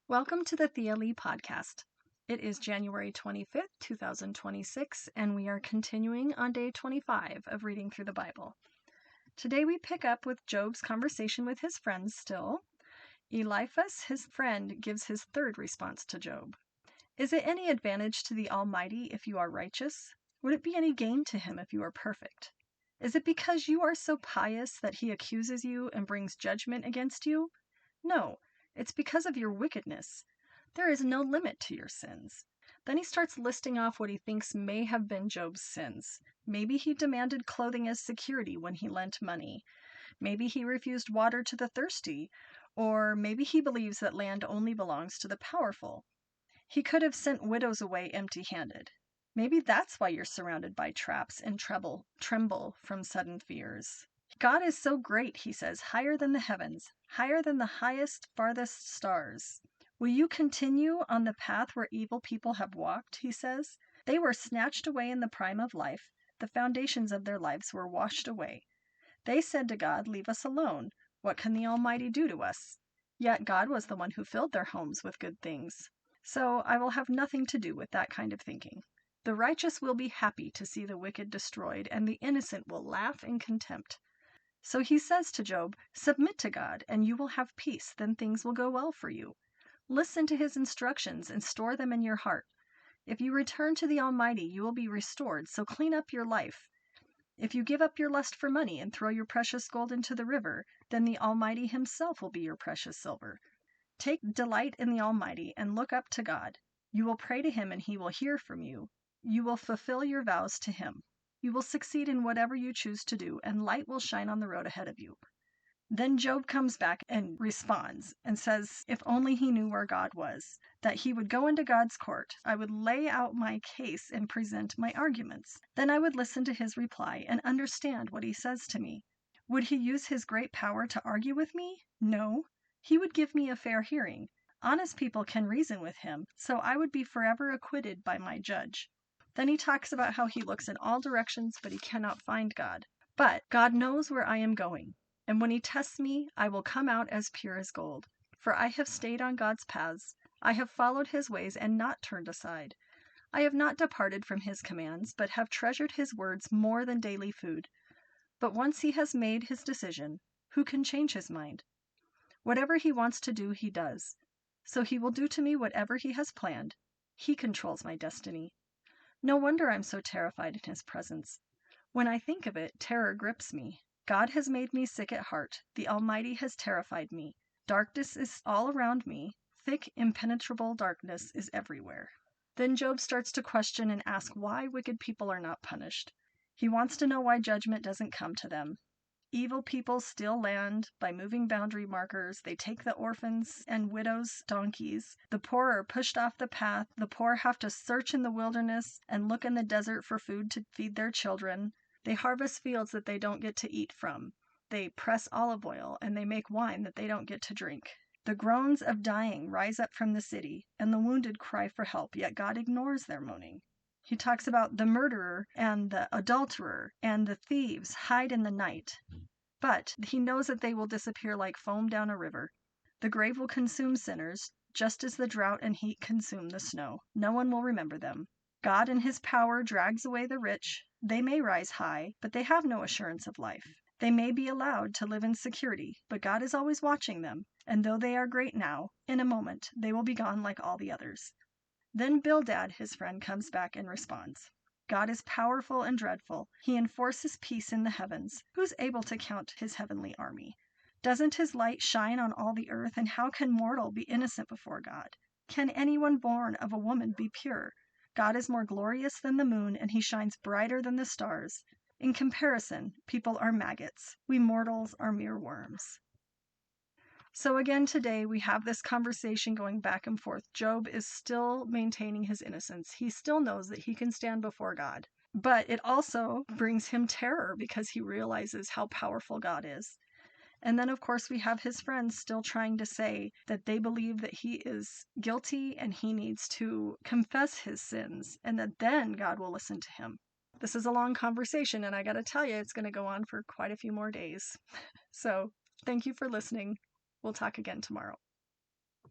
Welcome to the Thea Lee podcast. It is January 25th, 2026, and we are continuing on day 25 of reading through the Bible. Today we pick up with Job's conversation with his friends still. Eliphaz, his friend, gives his third response to Job. Is it any advantage to the Almighty if you are righteous? Would it be any gain to him if you are perfect? Is it because you are so pious that he accuses you and brings judgment against you? No. It's because of your wickedness. There is no limit to your sins. Then he starts listing off what he thinks may have been Job's sins. Maybe he demanded clothing as security when he lent money. Maybe he refused water to the thirsty. Or maybe he believes that land only belongs to the powerful. He could have sent widows away empty-handed. Maybe that's why you're surrounded by traps and tremble from sudden fears. God is so great, he says, higher than the heavens, higher than the highest, farthest stars. Will you continue on the path where evil people have walked, he says? They were snatched away in the prime of life. The foundations of their lives were washed away. They said to God, leave us alone. What can the Almighty do to us? Yet God was the one who filled their homes with good things. So I will have nothing to do with that kind of thinking. The righteous will be happy to see the wicked destroyed, and the innocent will laugh in contempt. So he says to Job, submit to God, and you will have peace, then things will go well for you. Listen to his instructions and store them in your heart. If you return to the Almighty, you will be restored, so clean up your life. If you give up your lust for money and throw your precious gold into the river, then the Almighty himself will be your precious silver. Take delight in the Almighty and look up to God. You will pray to him and he will hear from you. You will fulfill your vows to him. You will succeed in whatever you choose to do, and light will shine on the road ahead of you. Then Job comes back and responds and says, if only he knew where God was, that he would go into God's court. I would lay out my case and present my arguments. Then I would listen to his reply and understand what he says to me. Would he use his great power to argue with me? No. He would give me a fair hearing. Honest people can reason with him, so I would be forever acquitted by my judge. Then he talks about how he looks in all directions, but he cannot find God. But God knows where I am going, and when he tests me, I will come out as pure as gold. For I have stayed on God's paths. I have followed his ways and not turned aside. I have not departed from his commands, but have treasured his words more than daily food. But once he has made his decision, who can change his mind? Whatever he wants to do, he does. So he will do to me whatever he has planned. He controls my destiny. No wonder I'm so terrified in his presence. When I think of it, terror grips me. God has made me sick at heart. The Almighty has terrified me. Darkness is all around me. Thick, impenetrable darkness is everywhere. Then Job starts to question and ask why wicked people are not punished. He wants to know why judgment doesn't come to them. Evil people steal land by moving boundary markers. They take the orphans' and widows' donkeys. The poor are pushed off the path. The poor have to search in the wilderness and look in the desert for food to feed their children. They harvest fields that they don't get to eat from. They press olive oil and they make wine that they don't get to drink. The groans of dying rise up from the city, and the wounded cry for help, yet God ignores their moaning. He talks about the murderer and the adulterer and the thieves hide in the night. But he knows that they will disappear like foam down a river. The grave will consume sinners, just as the drought and heat consume the snow. No one will remember them. God in his power drags away the rich. They may rise high, but they have no assurance of life. They may be allowed to live in security, but God is always watching them. And though they are great now, in a moment they will be gone like all the others. Then Bildad, his friend, comes back and responds. God is powerful and dreadful. He enforces peace in the heavens. Who's able to count his heavenly army? Doesn't his light shine on all the earth? And how can mortal be innocent before God? Can anyone born of a woman be pure? God is more glorious than the moon, and he shines brighter than the stars. In comparison, people are maggots. We mortals are mere worms. So again today we have this conversation going back and forth. Job is still maintaining his innocence. He still knows that he can stand before God. But it also brings him terror because he realizes how powerful God is. And then, of course, we have his friends still trying to say that they believe that he is guilty and he needs to confess his sins and that then God will listen to him. This is a long conversation, and I got to tell you, it's going to go on for quite a few more days. So thank you for listening. We'll talk again tomorrow.